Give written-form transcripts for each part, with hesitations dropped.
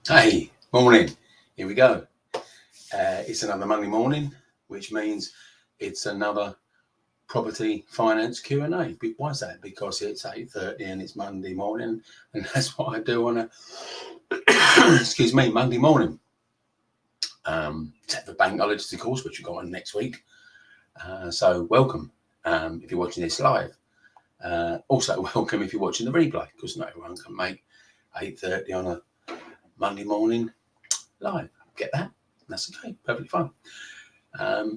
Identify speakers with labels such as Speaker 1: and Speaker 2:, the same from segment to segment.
Speaker 1: Hey, morning. Here we go. It's another Monday morning, which means it's another property finance Q&A. Why is that? Because it's 8:30 and it's Monday morning, and that's what I do on a Monday morning. Except for bank holidays, of course, which we've got on next week. So welcome if you're watching this live. Also welcome if you're watching the replay, because not everyone can make 8:30 on a Monday morning live. Get that? That's okay, perfectly fine.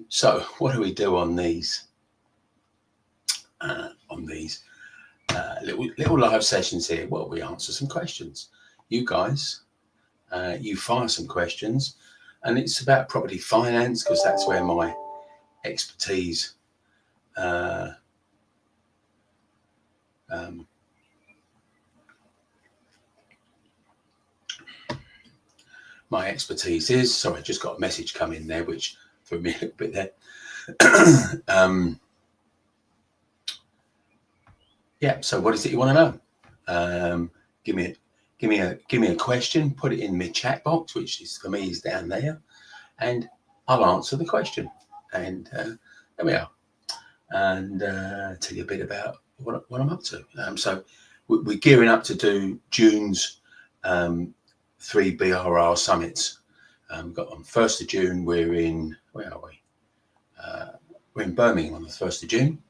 Speaker 1: So what do we do on these little live sessions here? Well, we answer some questions. You guys, you fire some questions, and it's about property finance because that's where my expertise is. Sorry, I just got a message come in there which threw me a little bit there. Yeah, so what is it you want to know? Give me a question, put it in my chat box, which is for me is down there, and I'll answer the question. And there we are, and tell you a bit about what I'm up to. So we're gearing up to do June's 3 BRR summits. Got on 1st of June. We're in, where are we? We're in Birmingham on the 1st of June.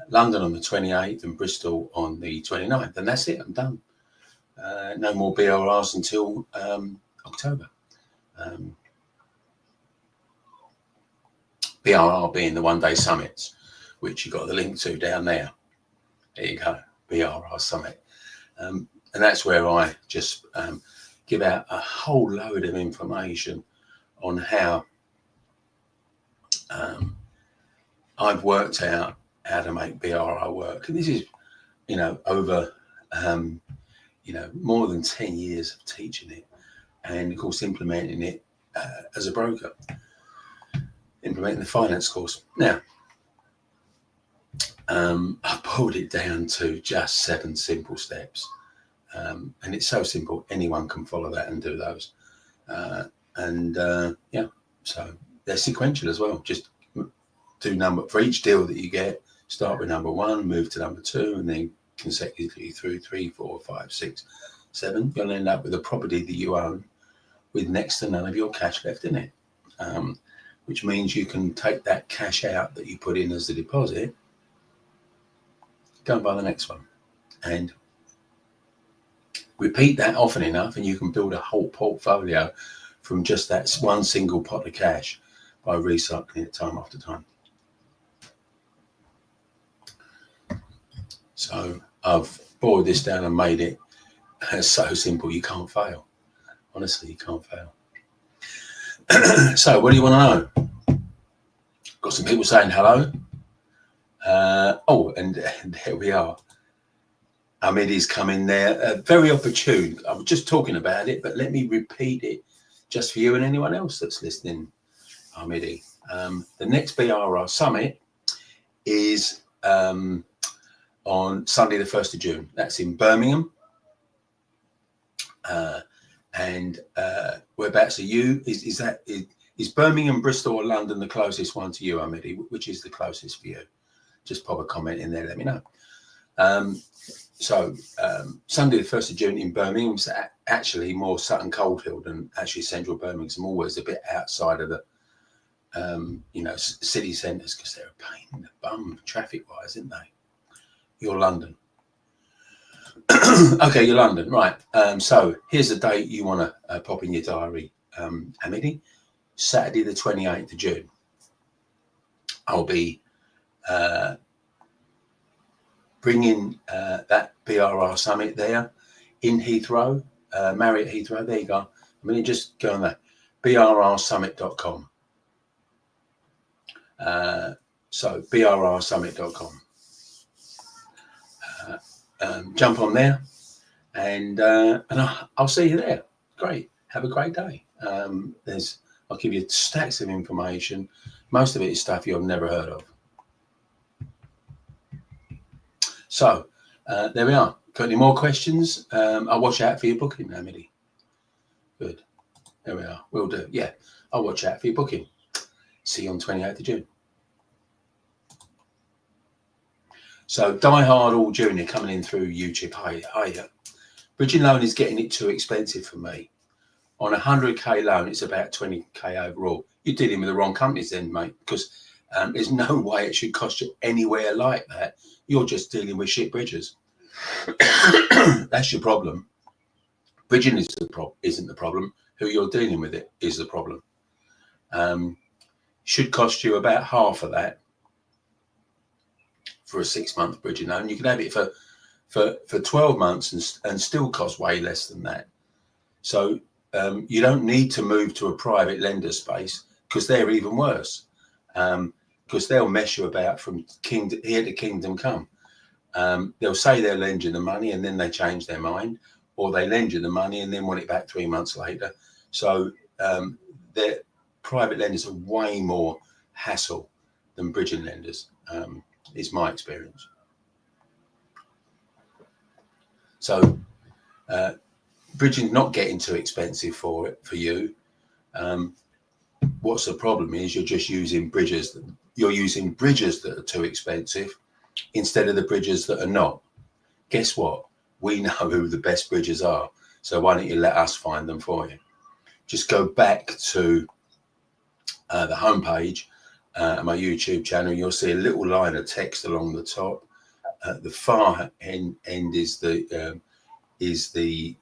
Speaker 1: London on the 28th and Bristol on the 29th, and that's it. I'm done. No more BRRs until October. BRR being the one-day summits, which you got the link to down there. There you go, BRR Summit, and that's where I just give out a whole load of information on how I've worked out how to make BRR work. And this is, over, more than 10 years of teaching it, and of course implementing it as a broker, implementing the finance course. Now, I pulled it down to just 7 simple steps, and it's so simple anyone can follow that and do those. So they're sequential as well. Just do number for each deal that you get. Start with number 1, move to number 2, and then consecutively through 3, 4, 5, 6, 7. You'll end up with a property that you own with next to none of your cash left in it, which means you can take that cash out that you put in as a deposit, go and buy the next one, and repeat that often enough, and you can build a whole portfolio from just that one single pot of cash by recycling it time after time. So I've boiled this down and made it so simple you can't fail. Honestly, you can't fail. So what do you want to know? Got some people saying hello. And there we are. Ahmedi's come in there. Very opportune. I was just talking about it, but let me repeat it just for you and anyone else that's listening. Ahmedi. The next BRR Summit is on Sunday, the 1st of June. That's in Birmingham. And whereabouts are you? Is Birmingham, Bristol, or London the closest one to you, Ahmedi? Which is the closest for you? Just pop a comment in there, let me know. So Sunday, the 1st of June in Birmingham is actually more Sutton Coldfield than actually central Birmingham. I'm always a bit outside of the city centres because they're a pain in the bum traffic-wise, aren't they? You're London. Okay, you're London, right. So here's the date you want to pop in your diary, Ahmedi. Saturday, the 28th of June. I'll be bringing that BRR Summit there in Heathrow, Marriott Heathrow. There you go. I'm going to just go on that, brrsummit.com. So brrsummit.com. Jump on there, and I'll see you there. Great. Have a great day. I'll give you stacks of information. Most of it is stuff you've never heard of. So there we are. Got any more questions? I'll watch out for your booking, Ahmedi. Good. There we are. Will do. Yeah, I'll watch out for your booking. See you on 28th of June. So Die Hard All Junior coming in through YouTube. Hiya. Bridging loan is getting it too expensive for me. On a 100k loan, it's about 20k overall. You're dealing with the wrong companies then, mate, because there's no way it should cost you anywhere like that. You're just dealing with shit bridges. That's your problem. Bridging isn't the problem. Who you're dealing with it is the problem. Should cost you about half of that for a 6-month bridging loan. You can have it for 12 months and still cost way less than that. So you don't need to move to a private lender space, because they're even worse, because they'll mess you about from here to kingdom come. They'll say they'll lend you the money and then they change their mind, or they lend you the money and then want it back 3 months later. So their private lenders are way more hassle than bridging lenders, is my experience. So bridging's not getting too expensive for you. What's the problem is you're just using bridges. You're using bridges that are too expensive instead of the bridges that are not. Guess what? We know who the best bridges are. So why don't you let us find them for you? Just go back to the homepage, my YouTube channel. You'll see a little line of text along the top. At the far end is the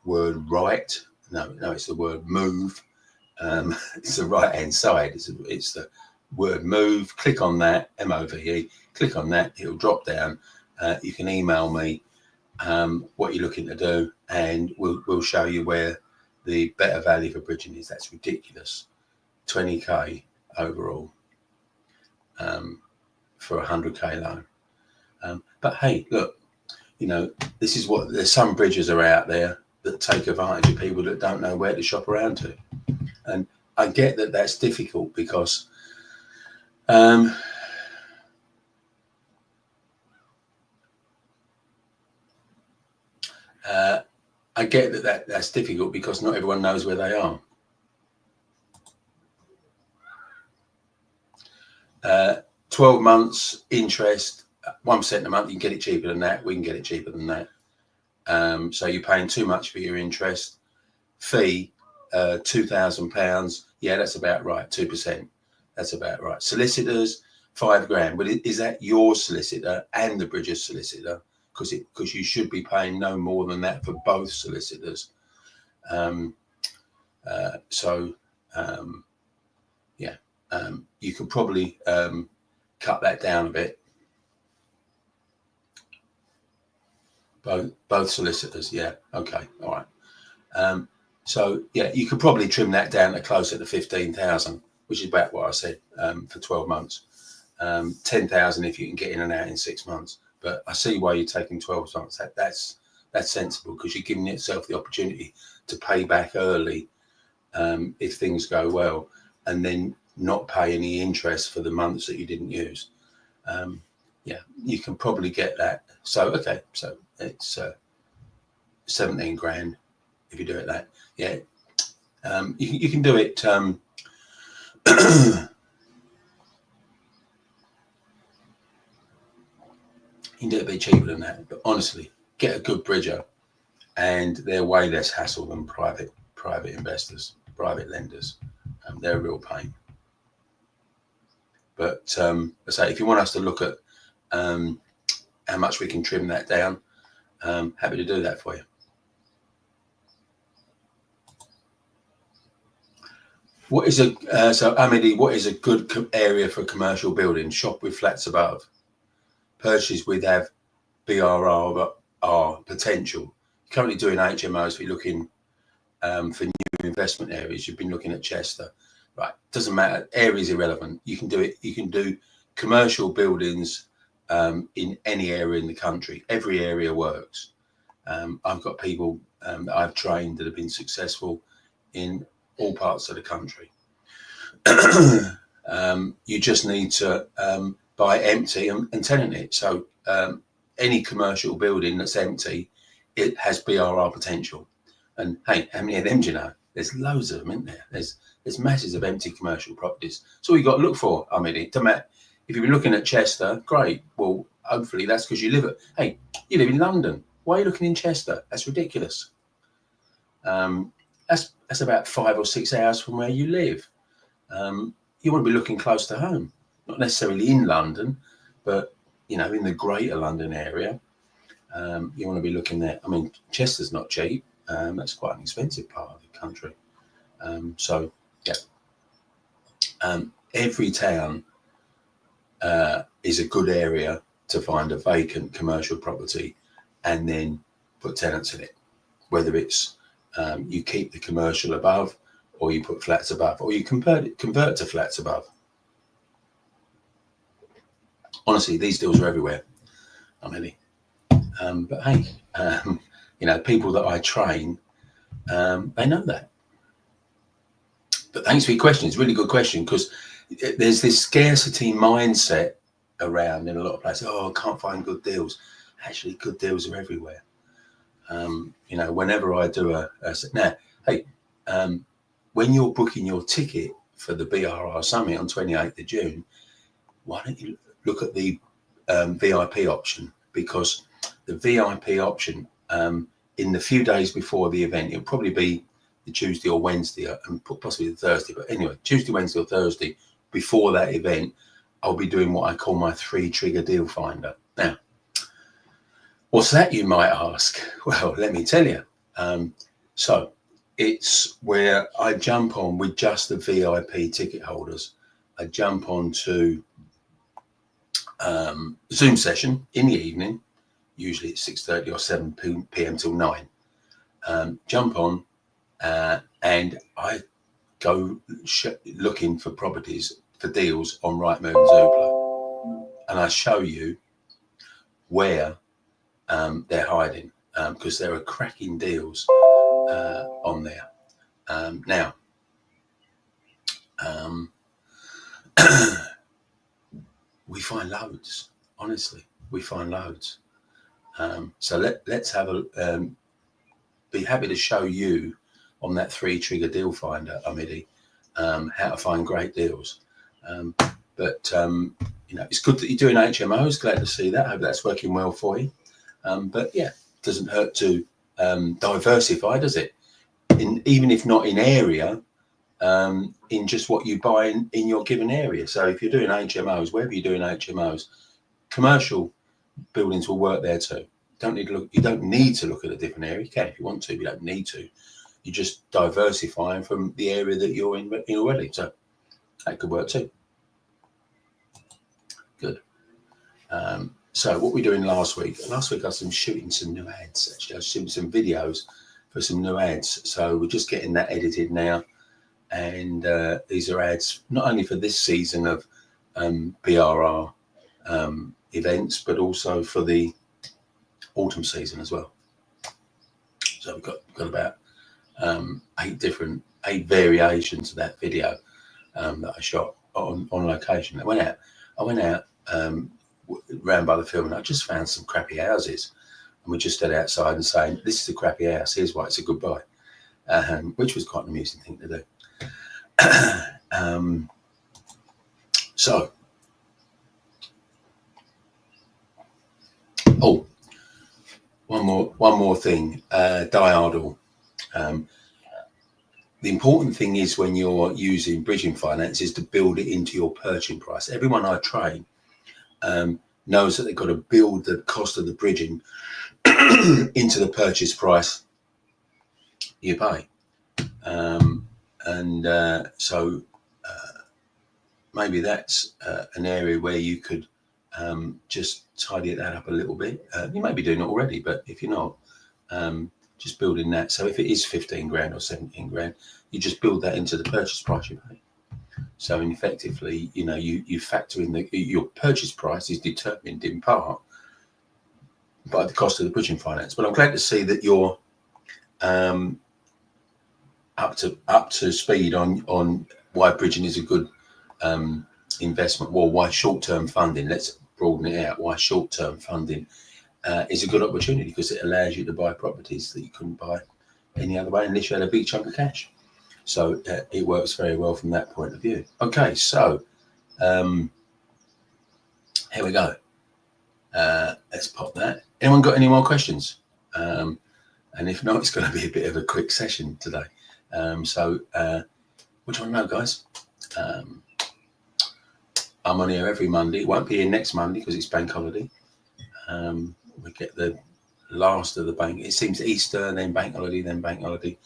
Speaker 1: word right. No, it's the word move. It's the right hand side. It's the word move. Click on that, MOVE. Click on that. It'll drop down. You can email me what you're looking to do, and we'll show you where the better value for bridging is. That's ridiculous. 20k overall for a 100k loan. But hey, look, you know, this is what there's some bridges are out there that take advantage of people that don't know where to shop around to. And I get that that's difficult because I get that that's difficult because not everyone knows where they are. 12 months interest, 1% a month. You can get it cheaper than that. We can get it cheaper than that. So you're paying too much for your interest. Fee, £2,000. Yeah, that's about right. 2%. That's about right. Solicitors, £5,000. But is that your solicitor and the bridger's solicitor? Because you should be paying no more than that for both solicitors. You could probably cut that down a bit. Both solicitors, yeah, okay, all right. So yeah, you could probably trim that down to closer to 15,000, which is about what I said for 12 months. 10,000 if you can get in and out in 6 months. But I see why you're taking 12 months. That's sensible, because you're giving yourself the opportunity to pay back early if things go well, and then not pay any interest for the months that you didn't use. Yeah, you can probably get that. So okay, so it's 17 grand if you do it that. Yeah, you can do it. You can do it a bit cheaper than that, but honestly, get a good bridger, and they're way less hassle than private investors, private lenders. They're a real pain. But I say, if you want us to look at how much we can trim that down, happy to do that for you. What is so Amity, what is a good area for commercial building? Shop with flats above. Purchase with have BRR potential. Currently doing HMOs. If you're looking for new investment areas, you've been looking at Chester. Right, doesn't matter. Area is irrelevant. You can do it. You can do commercial buildings in any area in the country. Every area works. I've got people that I've trained that have been successful in all parts of the country. You just need to buy empty and tenant it. So any commercial building that's empty, it has BRR potential. And hey, how many of them do you know? There's loads of them, isn't there? There's masses of empty commercial properties. So you got to look for. I mean, if you've been looking at Chester, great. Well, hopefully that's because you live in London. Why are you looking in Chester? That's ridiculous. That's about 5 or 6 hours from where you live. You want to be looking close to home, not necessarily in London, but in the Greater London area. You want to be looking there. I mean, Chester's not cheap. That's quite an expensive part of the country. Every town is a good area to find a vacant commercial property and then put tenants in it, whether it's you keep the commercial above, or you put flats above, or you convert to flats above. Honestly, these deals are everywhere. But hey, people that I train, they know that. But thanks for your question. It's a really good question, because there's this scarcity mindset around in a lot of places. Oh, I can't find good deals. Actually, good deals are everywhere. Whenever I do when you're booking your ticket for the BRR Summit on 28th of June, why don't you look at the VIP option? Because the VIP option, in the few days before the event, it'll probably be the Tuesday or Wednesday, and possibly the Thursday. But anyway, Tuesday, Wednesday, or Thursday before that event, I'll be doing what I call my 3-trigger deal finder. Now, what's that, you might ask? Well, let me tell you. So it's where I jump on with just the VIP ticket holders. I jump on to Zoom session in the evening, usually at 6:30 or 7 p.m. till 9. Jump on and I go looking for properties, for deals on Rightmove and Zoopla, and I show you where they're hiding, because there are cracking deals on there. Now, we find loads. Honestly, we find loads. So let's have be happy to show you on that 3-trigger deal finder, Amidi, how to find great deals. It's good that you're doing HMOs. Glad to see that. Hope that's working well for you. But yeah, it doesn't hurt to diversify, does it? Even if not in area, in just what you buy in your given area. So if you're doing HMOs, wherever you're doing HMOs, commercial buildings will work there too. You don't need to look at a different area. You can if you want to, but you don't need to. You just diversifying from the area that you're in already. So that could work too. Good. So what we're doing last week I was shooting some new ads. Actually, I was shooting some videos for some new ads. So we're just getting that edited now. And these are ads not only for this season of BRR events, but also for the autumn season as well. So we've got about 8 variations of that video that I shot on location. I went out round by the field, and I just found some crappy houses, and we just stood outside and saying, "This is a crappy house. Here's why it's a good buy," which was quite an amusing thing to do. One more thing, diardle. The important thing is, when you're using bridging finance, is to build it into your purchase price. Everyone I train knows that they've got to build the cost of the bridging into the purchase price you pay. So maybe that's an area where you could just tidy that up a little bit. You may be doing it already, but if you're not, just building that. So if it is 15 grand or 17 grand, you just build that into the purchase price you pay. So effectively, you factor in your purchase price is determined in part by the cost of the bridging finance. But I'm glad to see that you're up to speed on why bridging is a good investment. Well, why short-term funding? Let's broaden it out. Why short-term funding is a good opportunity, because it allows you to buy properties that you couldn't buy any other way unless you had a big chunk of cash. So it works very well from that point of view. Okay, so here we go. Let's pop that. Anyone got any more questions? And if not, it's going to be a bit of a quick session today. So what do you want to know, guys? I'm on here every Monday. It won't be here next Monday because it's bank holiday. We get the last of the bank. It seems Easter, then bank holiday, then bank holiday.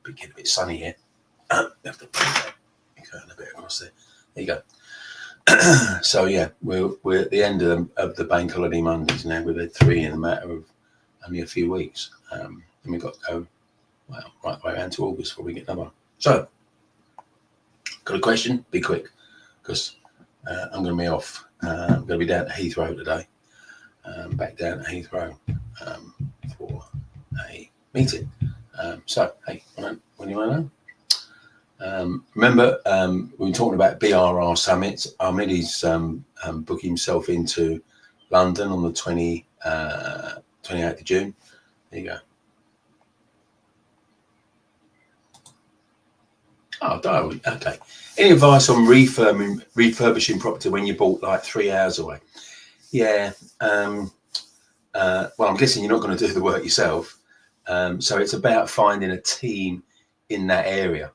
Speaker 1: But get a bit sunny here. You have to put that a bit across there. There you go. So yeah, we're at the end of the bank holiday Mondays now. We've had 3 in a matter of only a few weeks, and we've got to go right the way around to August before we get another one. So, got a question? Be quick, because I'm going to be off. I'm going to be down to Heathrow today. Back down to Heathrow for a meeting. So, hey, when you want to know? Remember, we were talking about BRR Summit. Ahmedi's booking himself into London on the 28th of June. There you go. Oh, diary. Okay. Any advice on refurbishing property when you bought like 3 hours away? Yeah. Well, I'm guessing you're not going to do the work yourself. So it's about finding a team in that area.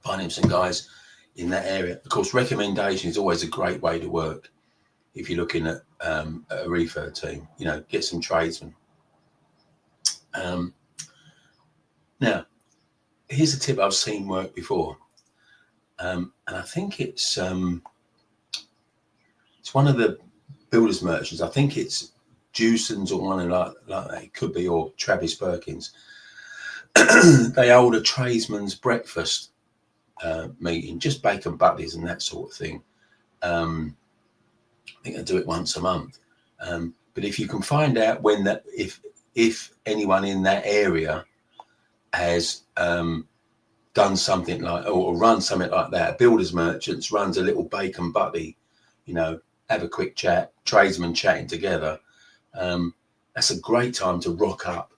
Speaker 1: Finding some guys in that area. Of course, recommendation is always a great way to work. If you're looking at a refurb team, you know, get some tradesmen. Now, here's a tip I've seen work before, and I think it's one of the builders merchants. I think it's Dewson's or one like that. It could be, or Travis Perkins. They hold a tradesman's breakfast meeting, just bacon butties and that sort of thing. I think I do it once a month. But if you can find out when that, if anyone in that area has done something like, or run something like that, Builders Merchants runs a little bacon butty, you know, have a quick chat, tradesmen chatting together. That's a great time to rock up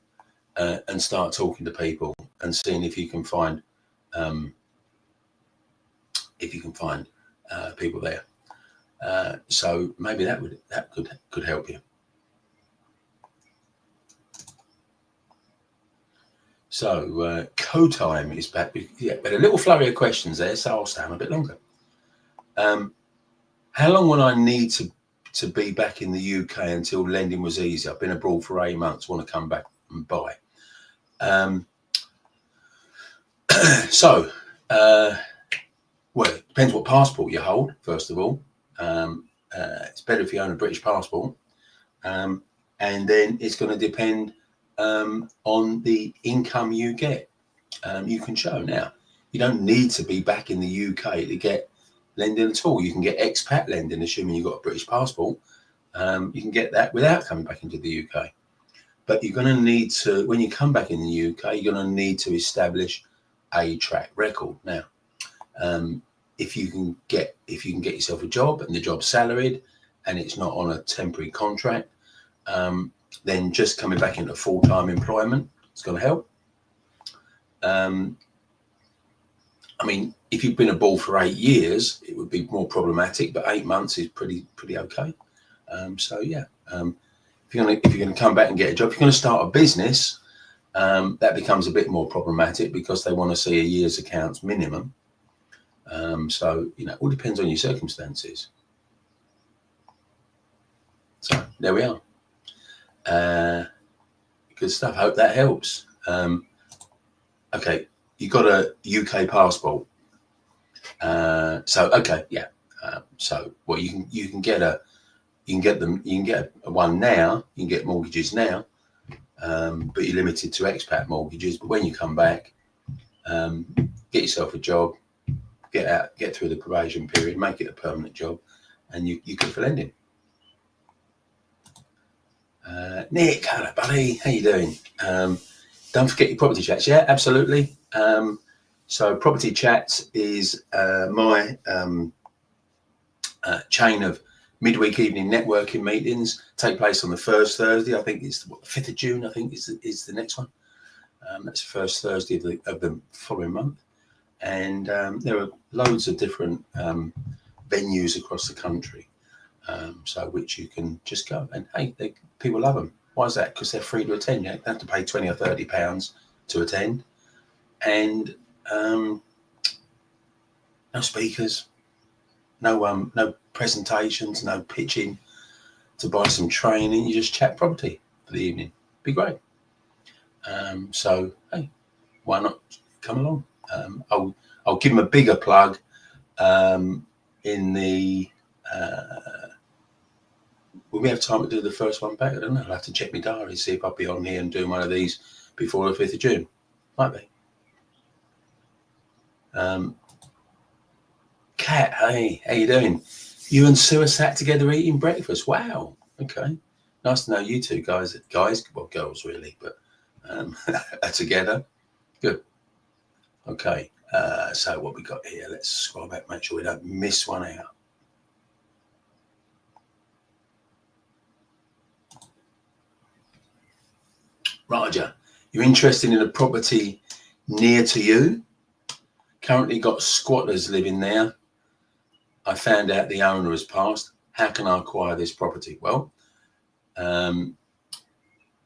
Speaker 1: and start talking to people and seeing if you can find people there. So maybe that could help you. So co-time is back. Yeah, but a little flurry of questions there, so I'll stay on a bit longer. How long will I need to be back in the UK until lending was easy? I've been abroad for 8 months, want to come back and buy. Well, it depends what passport you hold, first of all. It's better if you own a British passport. And then it's going to depend on the income you get. You can show now. You don't need to be back in the UK to get lending at all. You can get expat lending, assuming you've got a British passport. You can get that without coming back into the UK. But you're going to need to, when you come back in the UK, you're going to need to establish a track record. Now, if you can get yourself a job and the job's salaried and it's not on a temporary contract, then just coming back into full-time employment is going to help. I mean, if you've been abroad for 8 years, it would be more problematic, but 8 months is pretty okay. So yeah, if you're going to come back and get a job, if you're going to start a business, that becomes a bit more problematic because they want to see a year's accounts minimum. So, you know, it all depends on your circumstances. So there we are. Good stuff. Hope that helps. Okay, you got a UK passport. So okay, yeah. So well, you can get one now. You can get mortgages now, but you're limited to expat mortgages. But when you come back, get yourself a job. Get out, get through the probation period, make it a permanent job, and you could for lending. Nick, hello buddy, how you doing? Don't forget your property chats. Yeah, absolutely. So property chats is my chain of midweek evening networking meetings take place on the first Thursday. I think it's the 5th of June, I think is the next one. That's the first Thursday of the following month. And there are loads of different venues across the country, so which you can just go. And hey, people love them. Why is that? Because they're free to attend. You don't have to pay £20 or £30 to attend. And no speakers, no presentations, no pitching to buy some training. You just chat property for the evening. Be great. So hey, why not come along? I'll give them a bigger plug in the. Will we have time to do the first one back? I don't know. I'll have to check my diary, see if I'll be on here and doing one of these before the 5th of June. Might be. Kat, hey, how you doing? You and Sue are sat together eating breakfast. Wow. Okay. Nice to know you two guys, well, girls really, but are together. Good. Okay. So what we got here? Let's scroll back, make sure we don't miss one out. Roger, you're interested in a property near to you? Currently got squatters living there. I found out the owner has passed. How can I acquire this property? Well,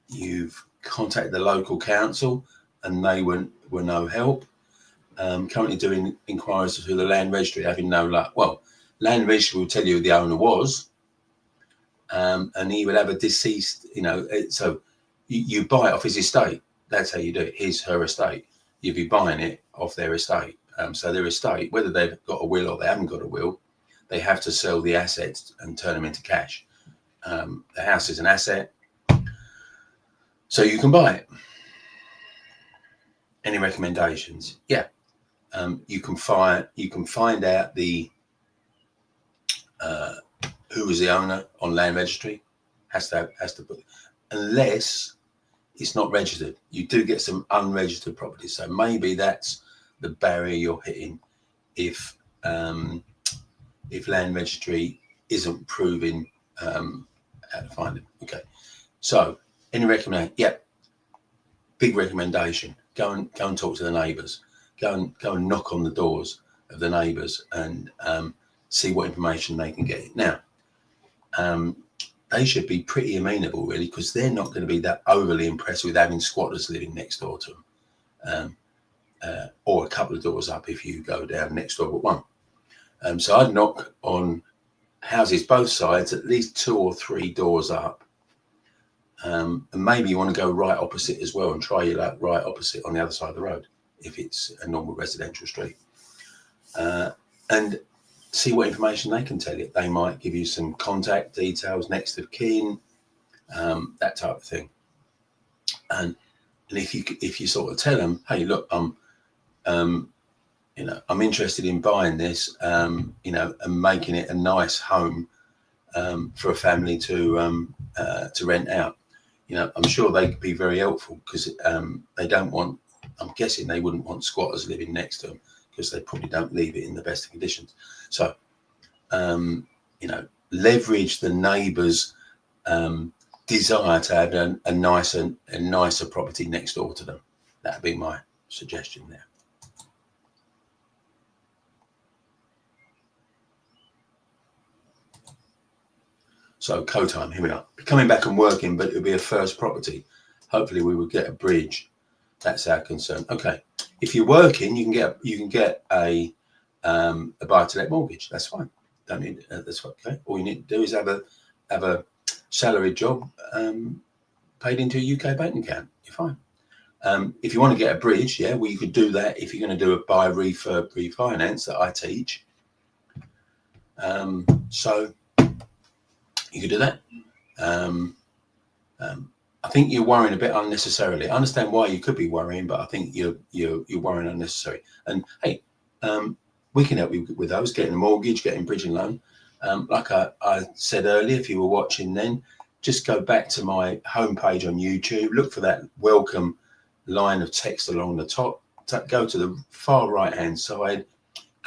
Speaker 1: you've contacted the local council and they were no help. Currently doing inquiries through the land registry, having no luck. Well, land registry will tell you who the owner was, and he would have a deceased, so you buy it off his estate. That's how you do it. Her estate. You'd be buying it off their estate. So their estate, whether they've got a will or they haven't got a will, they have to sell the assets and turn them into cash. The house is an asset, so you can buy it. Any recommendations? Yeah, you can find out the who was the owner on land registry. Has to put, unless it's not registered. You do get some unregistered properties, so maybe that's the barrier you're hitting. If land registry isn't proving how to find it. Okay, so any recommendation? Yep, big recommendation. Go and talk to the neighbours. Go and knock on the doors of the neighbours and see what information they can get. Now, they should be pretty amenable, really, because they're not going to be that overly impressed with having squatters living next door to them, or a couple of doors up if you go down next door but one. So I'd knock on houses both sides, at least 2 or 3 doors up, and maybe you want to go right opposite as well and try your luck right opposite on the other side of the road if it's a normal residential street, and see what information they can tell you. They might give you some contact details, next of kin, that type of thing. And if you sort of tell them, hey, look, I'm interested in buying this, and making it a nice home for a family to rent out. I'm sure they could be very helpful, because they don't want. I'm guessing they wouldn't want squatters living next to them, because they probably don't leave it in the best of conditions. So, leverage the neighbours' desire to have a nicer property next door to them. That'd be my suggestion there. So co-time, here we are. Coming back and working, but it'll be a first property. Hopefully we will get a bridge. That's our concern. Okay. If you're working, you can get a buy-to-let mortgage. That's fine. Don't need that's okay. All you need to do is have a salaried job paid into a UK bank account. You're fine. If you want to get a bridge, yeah, well, you could do that if you're going to do a buy refurb refinance that I teach. So you could do that. I think you're worrying a bit unnecessarily. I understand why you could be worrying, but I think you're worrying unnecessary. And hey, we can help you with those, getting a mortgage, getting bridging loan. Like I said earlier, if you were watching then, just go back to my homepage on YouTube, look for that welcome line of text along the top, go to the far right hand side,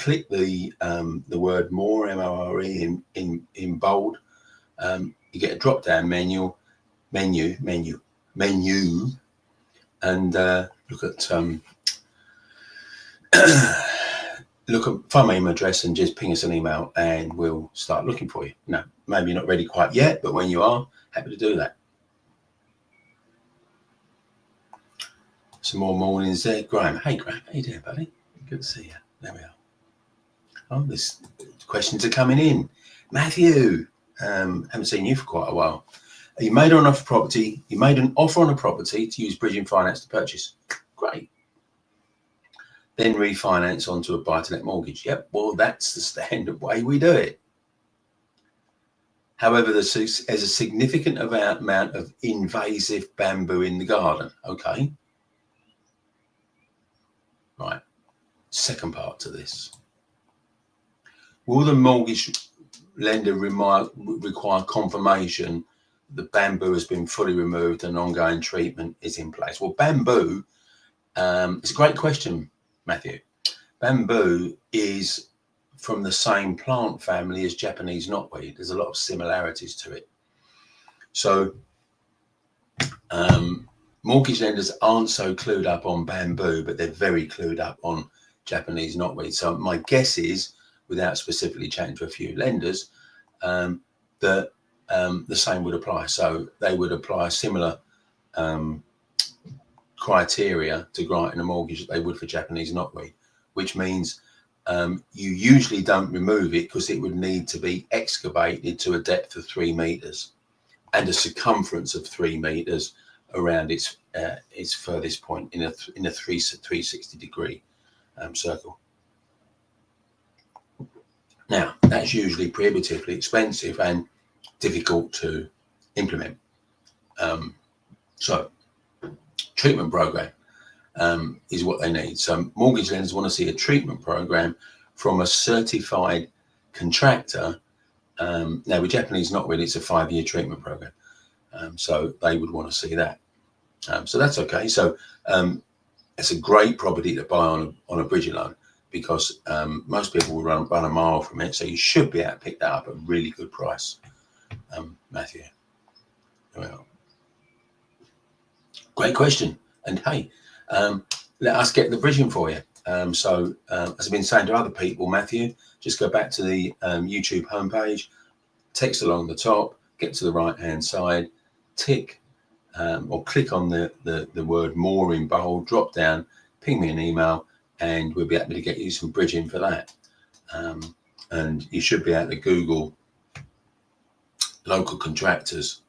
Speaker 1: click the word more, M-O-R-E, in bold, you get a drop down menu, and look at find my email address and just ping us an email, and we'll start looking for you. No, maybe you're not ready quite yet, but when you are, happy to do that. Some more mornings there. Graham. Hey, Graham. How you doing, buddy? Good to see you. There we are. Oh, this questions are coming in. Matthew, haven't seen you for quite a while. You made an offer on a property to use bridging finance to purchase. Great. Then refinance onto a buy-to-let mortgage. Yep, well, that's the standard way we do it. However, there's a significant amount of invasive bamboo in the garden. Okay. Right. Second part to this. Will the mortgage lender require confirmation the bamboo has been fully removed and ongoing treatment is in place? Well, bamboo, it's a great question, Matthew. Bamboo is from the same plant family as Japanese knotweed. There's a lot of similarities to it. So mortgage lenders aren't so clued up on bamboo, but they're very clued up on Japanese knotweed. So my guess is, without specifically chatting to a few lenders, that the same would apply. So they would apply similar criteria to granting a mortgage that they would for Japanese knotweed, which means you usually don't remove it because it would need to be excavated to a depth of 3 meters and a circumference of 3 meters around its furthest point in a 360 degree circle. Now, that's usually prohibitively expensive and difficult to implement. So, treatment program is what they need. So, mortgage lenders want to see a treatment program from a certified contractor. Now, with Japanese knotweed, it's a 5-year treatment program. So, they would want to see that. So, that's okay. So, it's a great property to buy on a bridging loan, because most people will run a mile from it. So you should be able to pick that up at a really good price, Matthew. Well, great question. And hey, let us get the bridging for you. So as I've been saying to other people, Matthew, just go back to the YouTube homepage, text along the top, get to the right-hand side, tick or click on the word more in bold, drop down, ping me an email, and we'll be able to get you some bridging for that. And you should be able to Google local contractors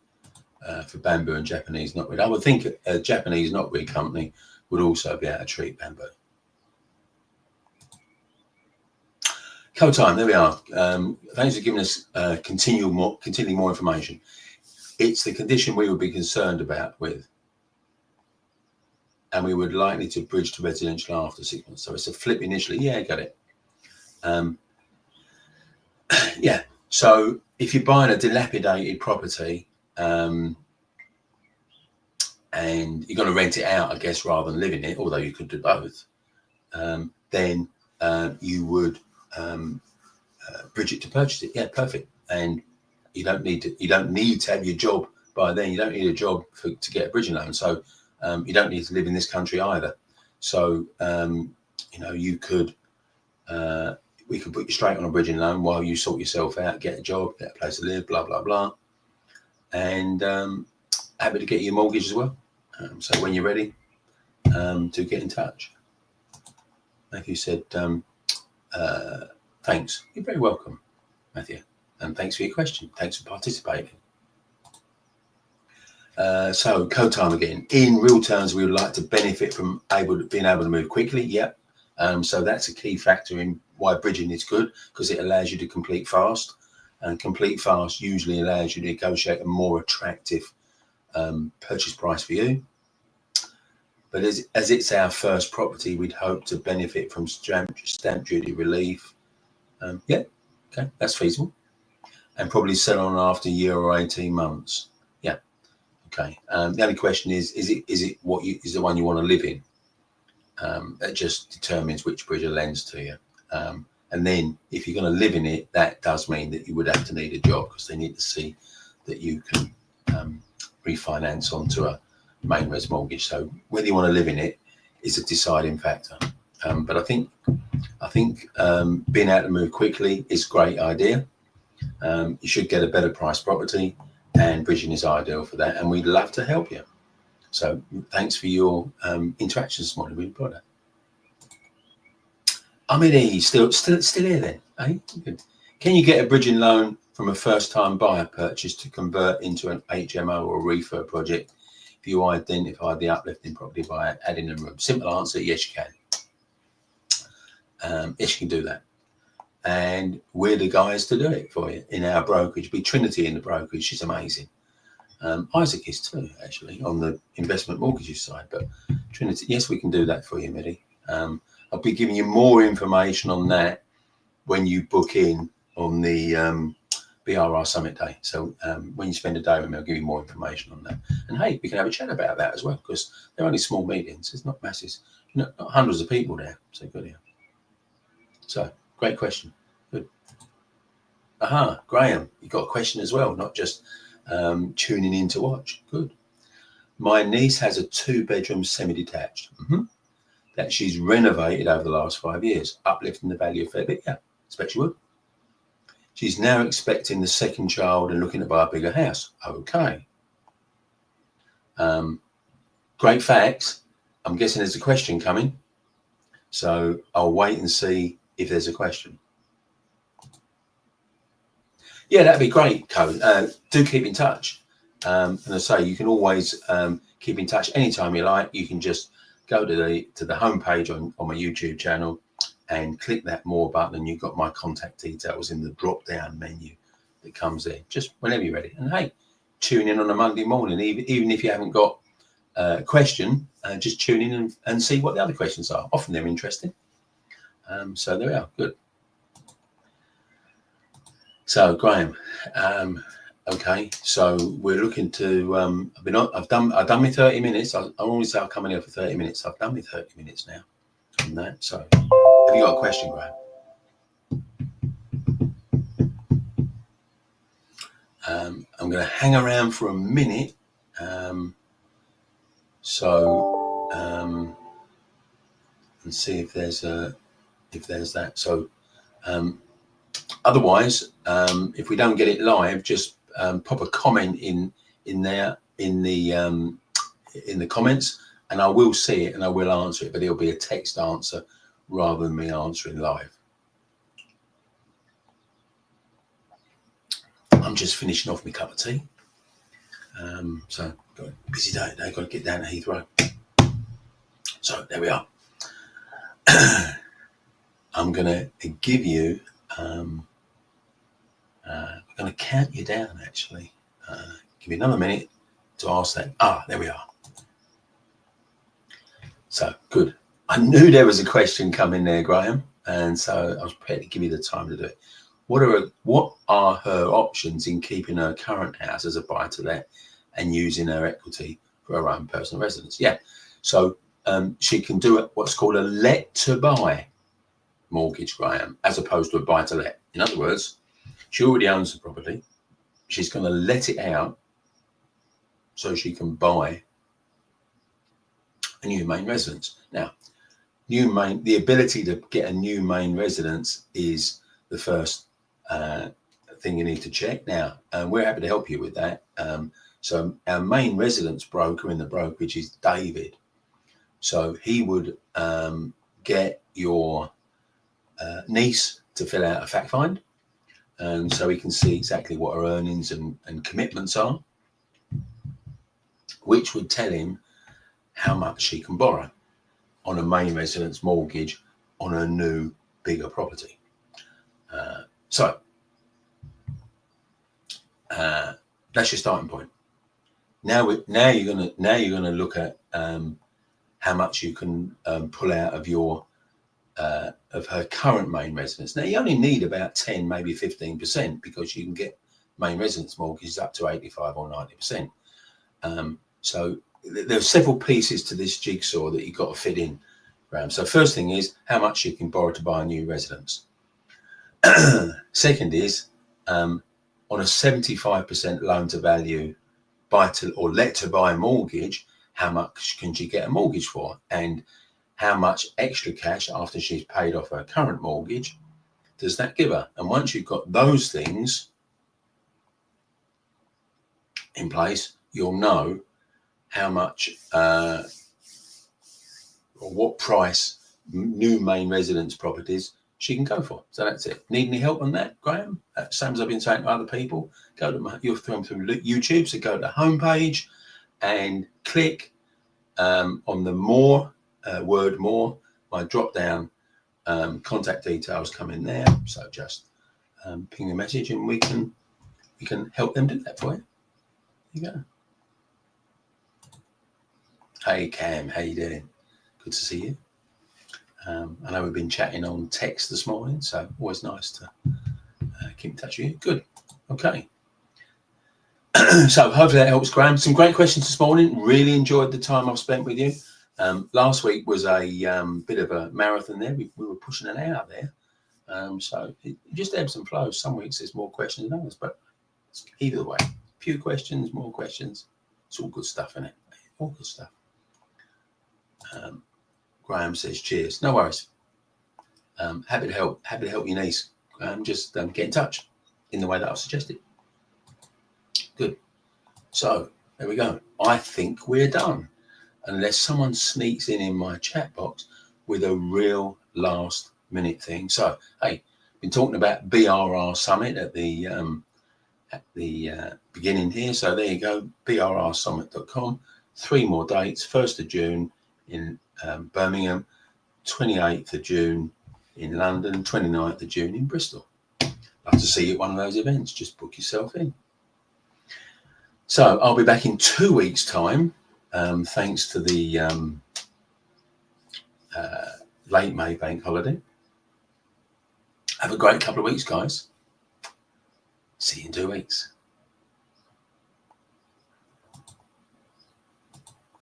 Speaker 1: for bamboo and Japanese knotweed. I would think a Japanese knotweed company would also be able to treat bamboo. Co-time, there we are. Thanks for giving us continuing more information. It's the condition we would be concerned about with, and we would likely to bridge to residential after 6 months. So it's a flip initially. Yeah, got it. Yeah. So if you're buying a dilapidated property and you're going to rent it out, I guess, rather than live in it, although you could do both, then you would bridge it to purchase it. Yeah, perfect. And you don't need to have your job by then. You don't need a job to get a bridging loan. So you don't need to live in this country either. So you could we could put you straight on a bridging loan while you sort yourself out, get a job, get a place to live, blah blah blah, and happy to get you a mortgage as well. So when you're ready, to get in touch. Matthew said, thanks. You're very welcome, Matthew, and thanks for your question. Thanks for participating. So co-time again. In real terms, we would like to benefit from being able to move quickly. Yep. So that's a key factor in why bridging is good, because it allows you to complete fast, and complete fast usually allows you to negotiate a more attractive purchase price for you. But as it's our first property, we'd hope to benefit from stamp duty relief. Yeah, okay, that's feasible, and probably sell on after a year or 18 months. Yeah, okay. The only question is it the one you want to live in? That just determines which bridger lends to you. And then if you're going to live in it, that does mean that you would have to need a job, because they need to see that you can refinance onto a main res mortgage. So whether you want to live in it is a deciding factor. But I think being able to move quickly is a great idea. You should get a better price property, and bridging is ideal for that. And we'd love to help you. So thanks for your interaction this morning. Really appreciate it. I'm in still here then. Eh? Good. Can you get a bridging loan from a first-time buyer purchase to convert into an HMO or refurb project if you identify the uplift in property by adding a room? Simple answer: yes, you can. Yes, you can do that. And we're the guys to do it for you in our brokerage. Be Trinity in the brokerage. She's amazing. Isaac is too, actually, on the investment mortgages side. But Trinity, yes, we can do that for you, Midi. I'll be giving you more information on that when you book in on the BRR Summit day. So when you spend a day with me, I'll give you more information on that. And hey, we can have a chat about that as well, because they're only small meetings. It's not masses, not hundreds of people there. So good here. So great question. Good. Graham, you got a question as well, not just tuning in to watch. Good. My niece has a 2-bedroom semi-detached that she's renovated over the last 5 years, uplifting the value a fair bit. Yeah, expect she would. She's now expecting the second child and looking to buy a bigger house. Okay. Great facts. I'm guessing there's a question coming. So I'll wait and see if there's a question. Yeah, that'd be great, Co. Do keep in touch. And I say, you can always keep in touch anytime you like. You can just go to the homepage on my YouTube channel and click that more button, and you've got my contact details in the drop down menu that comes in just whenever you're ready. And hey, tune in on a Monday morning, even if you haven't got a question, just tune in and see what the other questions are. Often they're interesting. So there we are. Good. So Graham, okay, so we're looking to I've done my 30 minutes. I always say I'll come in here for 30 minutes. I've done my 30 minutes now on that. So have you got a question, Graham? I'm going to hang around for a minute. And see if there's that. So otherwise, if we don't get it live, just pop a comment in there in the comments, and I will see it and I will answer it, but it'll be a text answer rather than me answering live. I'm just finishing off my cup of tea. So got a busy day today, got to get down to Heathrow. So there we are. I'm going to give you, I'm going to count you down actually. Give me another minute to ask that. There we are. So good. I knew there was a question coming there, Graham, and so I was prepared to give you the time to do it. What are her options in keeping her current house as a buy-to-let and using her equity for her own personal residence? Yeah, so she can do what's called a let-to-buy mortgage, Graham, as opposed to a buy-to-let. In other words, she already owns the property. She's going to let it out so she can buy a new main residence. Now, the ability to get a new main residence is the first thing you need to check. Now, we're happy to help you with that. So our main residence broker in the brokerage is David. So he would get your niece to fill out a fact find, and so he can see exactly what her earnings and commitments are, which would tell him how much she can borrow on a main residence mortgage on a new, bigger property. So that's your starting point. Now you're gonna look at how much you can pull out of your of her current main residence. Now you only need about 10, maybe 15%, because you can get main residence mortgages up to 85 or 90%. So there are several pieces to this jigsaw that you've got to fit in, Graham. So first thing is how much you can borrow to buy a new residence. Second is on a 75% loan to value buy to or let to buy mortgage, how much can she get a mortgage for, and how much extra cash after she's paid off her current mortgage does that give her? And once you've got those things in place, you'll know how much or what price new main residence properties she can go for. So that's it. Need any help on that, Graham? Same as I've been saying to other people, go to you'll through YouTube, so go to the homepage and click on the more word more. My drop down contact details come in there. So just ping a message and we can help them do that for you. There you go. Hey Cam, how you doing? Good to see you. I know we've been chatting on text this morning, so always nice to keep in touch with you. Good. Okay. So hopefully that helps, Graham. Some great questions this morning. Really enjoyed the time I've spent with you. Last week was a bit of a marathon there. We were pushing an hour there. So it just ebbs and flows. Some weeks there's more questions than others, but either way, few questions, more questions. It's all good stuff, isn't it? All good stuff. Graham says, cheers. No worries. Happy to help your niece. Just get in touch in the way that I've suggested. Good. So there we go. I think we're done. Unless someone sneaks in my chat box with a real last minute thing. So, hey, been talking about BRR Summit at the beginning here. So there you go, brrsummit.com. 3 more dates, 1st of June in Birmingham, 28th of June in London, 29th of June in Bristol. Love to see you at one of those events. Just book yourself in. So I'll be back in 2 weeks' time, thanks to the late May bank holiday. Have a great couple of weeks, guys. See you in 2 weeks.